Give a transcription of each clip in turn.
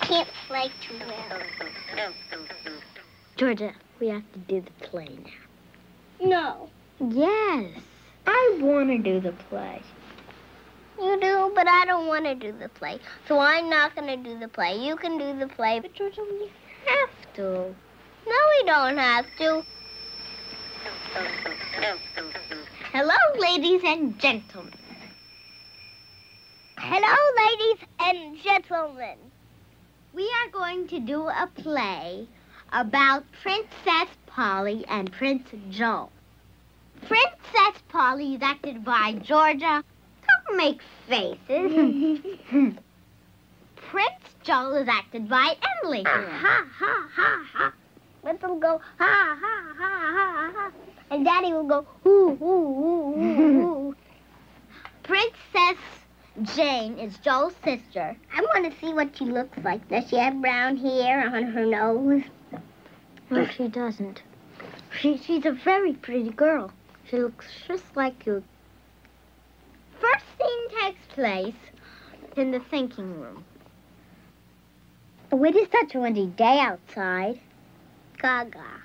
can't play too well. Georgia, we have to do the play now. No. Yes. I want to do the play. You do, but I don't want to do the play. So I'm not going to do the play. You can do the play. But Georgia, we have to. No, we don't have to. Hello, ladies and gentlemen. Hello, ladies and gentlemen. We are going to do a play about Princess Polly and Prince Joel. Princess Polly is acted by Georgia. Don't make faces. Prince Joel is acted by Emily. Ha, ha, ha, ha. Little go, ha, ha, ha, ha, ha. And Daddy will go, hoo, hoo, hoo, hoo, hoo. Princess Jane is Joel's sister. I want to see what she looks like. Does she have brown hair on her nose? No, she doesn't. She's a very pretty girl. She looks just like you. First scene takes place in the thinking room. Oh, it is such a windy day outside. Gaga.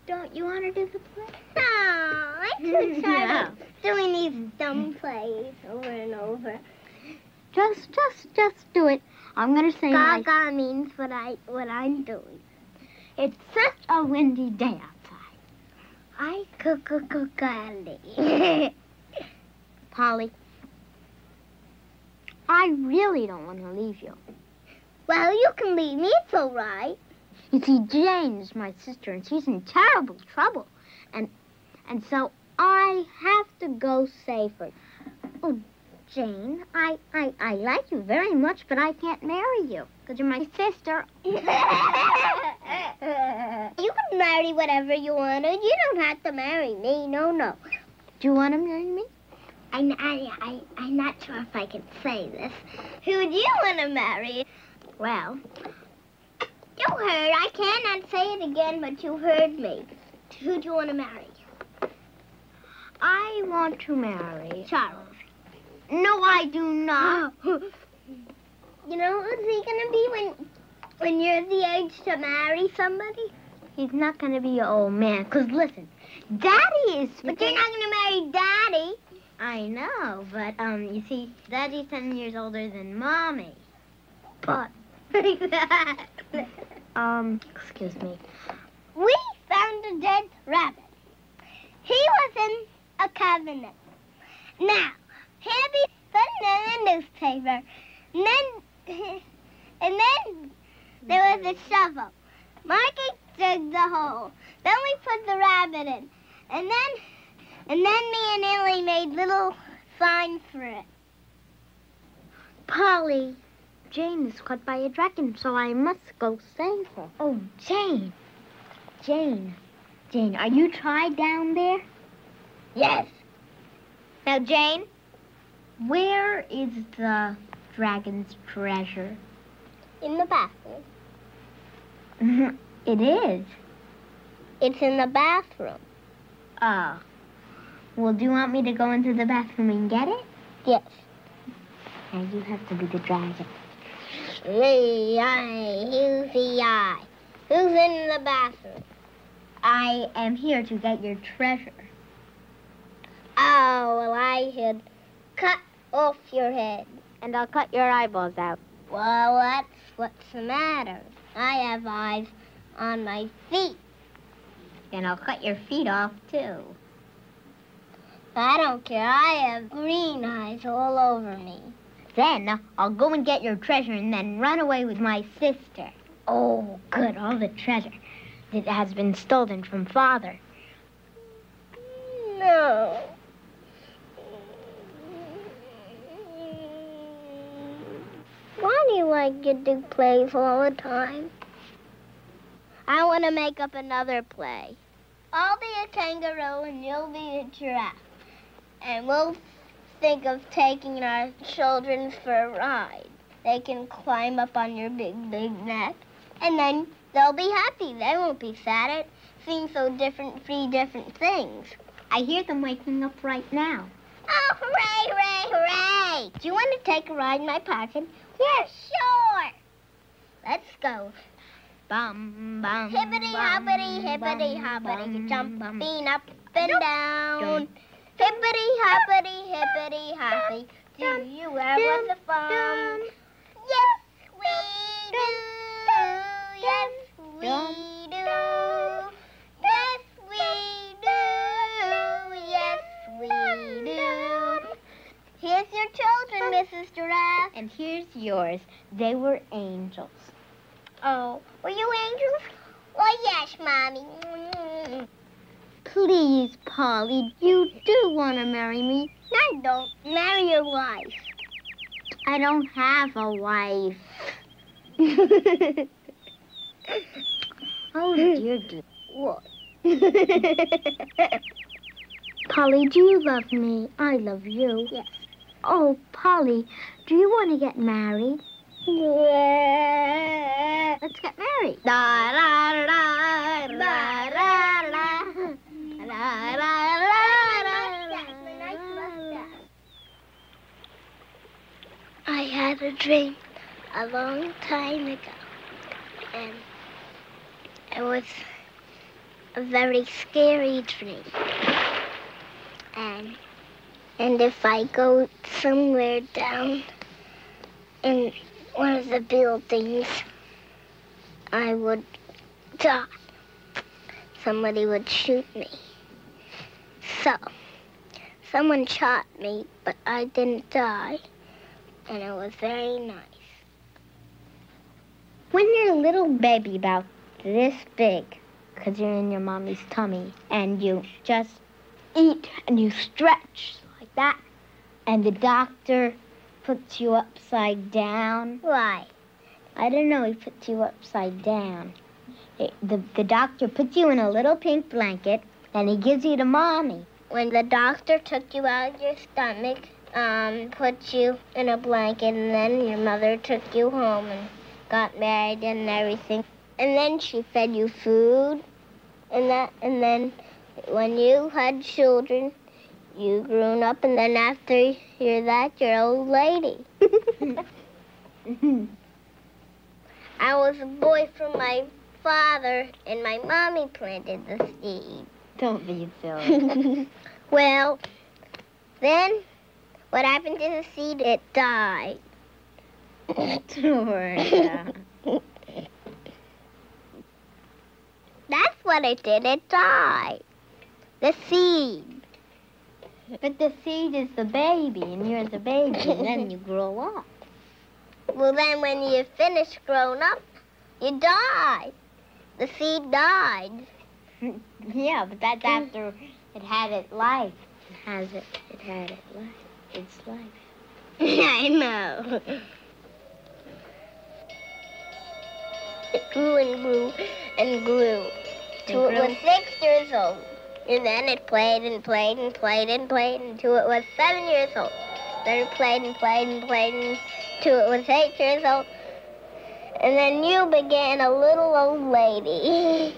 Don't you want to do the play? No, I'm too tired of doing these dumb plays over and over. Just do it. I'm gonna say Gaga means what I'm doing. It's such a windy day outside. I Candy. Polly, I really don't want to leave you. Well, you can leave me. It's all right. You see, Jane is my sister, and she's in terrible trouble. And so I have to go save her. Oh, Jane, I like you very much, but I can't marry you because you're my sister. You can marry whatever you want. You don't have to marry me. No. Do you want to marry me? I'm not sure if I can say this. Who would you want to marry? Well, you heard. I cannot say it again, but you heard me. Who do you want to marry? I want to marry Charles. No, I do not. You know who's he going to be when you're the age to marry somebody? He's not going to be an old man. Because, listen, Daddy is... But you're not going to marry Daddy. I know, but, you see, Daddy's 10 years older than Mommy. But... excuse me. We found a dead rabbit. He was in a cabinet. Now, he'll be putting in a newspaper. And then there was a shovel. Marky dug the hole. Then we put the rabbit in. And then me and Ellie made little signs for it. Polly, Jane is caught by a dragon, so I must go save her. Oh, Jane. Jane, are you tied down there? Yes. Now, Jane, where is the dragon's treasure? In the bathroom. It is. It's in the bathroom. Oh. Well, do you want me to go into the bathroom and get it? Yes. Now, you have to be the dragon. I. Who's in the bathroom? I am here to get your treasure. Oh, well, I should cut off your head. And I'll cut your eyeballs out. Well, that's what's the matter. I have eyes on my feet. And I'll cut your feet off, too. I don't care. I have green eyes all over me. Then I'll go and get your treasure and then run away with my sister. Oh, good. All the treasure that has been stolen from Father. No. Why do you like to do plays all the time? I want to make up another play. I'll be a kangaroo and you'll be a giraffe. And we'll think of taking our children for a ride. They can climb up on your big neck. And then they'll be happy. They won't be sad at seeing so different, three different things. I hear them waking up right now. Oh, hooray, hooray, hooray! Do you want to take a ride in my pocket? Yes, sure. Let's go. Bum, bum, Hippity hoppity, hippity hoppity, jumping up and down. Jump. Hippity hoppity, hippity hoppity. Do you have the fun? Yes, we do. Yes, we do. Yes, we do. Yes, we do. Here's your children, Mrs. Giraffe. And here's yours. They were angels. Oh, were you angels? Oh, yes, Mommy. Please, Polly, you do want to marry me. I don't. Marry your wife. I don't have a wife. Oh, dear, dear. What? Polly, do you love me? I love you. Yes. Oh, Polly, do you want to get married? Yeah. Let's get married. Da da da da da da da I had a dream a long time ago, and it was a very scary dream. And if I go somewhere down in one of the buildings, I would die. Somebody would shoot me. So, someone shot me, but I didn't die, and it was very nice. When you're a little baby about this big, because you're in your mommy's tummy, and you just eat and you stretch like that, and the doctor puts you upside down. Why? I don't know, he puts you upside down. The doctor puts you in a little pink blanket, and he gives you to Mommy. When the doctor took you out of your stomach, put you in a blanket, and then your mother took you home and got married and everything. And then she fed you food, and then when you had children, you grew up, and then after you're that, you're an old lady. I was a boy from my father, and my mommy planted the seed. Don't be silly. Well, then what happened to the seed? It died. That's what it did. It died. The seed. But the seed is the baby, and you're the baby, and then you grow up. Well, then when you finish growing up, you die. The seed died. Yeah, but that's after it had its life. It had its life. I know. It grew and grew and grew till it was 6 years old. And then it played and played and played and played until it was 7 years old. Then it played and played and played until it was 8 years old. And then you began a little old lady.